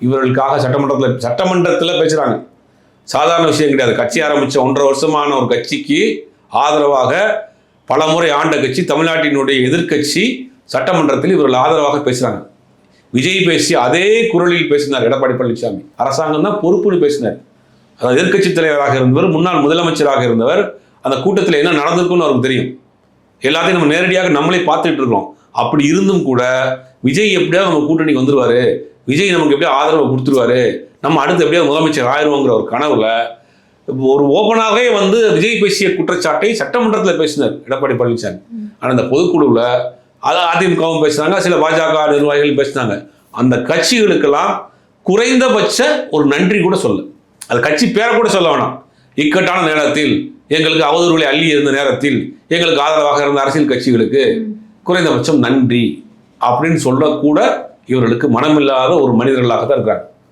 இவர்களுக்காக சட்டமன்றத்தில் பேசுகிறாங்க. சாதாரண விஷயம் கிடையாது. கட்சி ஆரம்பித்த 1.5 வருஷமான ஒரு கட்சிக்கு ஆதரவாக பல முறை ஆண்ட கட்சி, தமிழ்நாட்டினுடைய எதிர்க்கட்சி சட்டமன்றத்தில் இவர்கள் ஆதரவாக பேசுகிறாங்க. விஜய் பேசி அதே குரலில் பேசினார் எடப்பாடி பழனிசாமி. அரசாங்கம் தான் பொறுப்புன்னு பேசினார். அதாவது எதிர்க்கட்சி தலைவராக இருந்தவர், முன்னாள் முதலமைச்சராக இருந்தவர். அந்த கூட்டத்தில் என்ன நடந்திருக்குன்னு அவருக்கு தெரியும். எல்லாத்தையும் நம்ம நேரடியாக நம்மளே பார்த்துட்டு இருக்கோம். அப்படி இருந்தும் கூட விஜய் எப்படியாவது நம்ம கூட்டணிக்கு வந்துருவாரு, விஜய் நமக்கு எப்படியா ஆதரவு கொடுத்துருவாரு, நம்ம அடுத்து எப்படியாவது முதலமைச்சர் ஆயிடுவோங்கிற ஒரு கனவுல ஒரு ஓப்பனாகவே விஜய் பேசிய குற்றச்சாட்டை சட்டமன்றத்தில் பேசினார் எடப்பாடி பழனிசாமி. ஆனால் அந்த பொதுக்குழுவில் அதிமுகவும் பேசினாங்க, சில பாஜக நிர்வாகிகள் பேசினாங்க. அந்த கட்சிகளுக்கெல்லாம் குறைந்தபட்ச ஒரு நன்றி கூட சொல்ல, அது கட்சி பேரை கூட சொல்ல வேணாம். இக்கட்டான நேரத்தில் எங்களுக்கு அவதூறுகளை அள்ளி இருந்த நேரத்தில் எங்களுக்கு ஆதரவாக இருந்த அரசியல் கட்சிகளுக்கு குறைந்தபட்சம் நன்றி அப்படின்னு சொல்லக்கூட இவர்களுக்கு மனமில்லாத ஒரு மனிதர்களாக தான் இருக்கிறாங்க.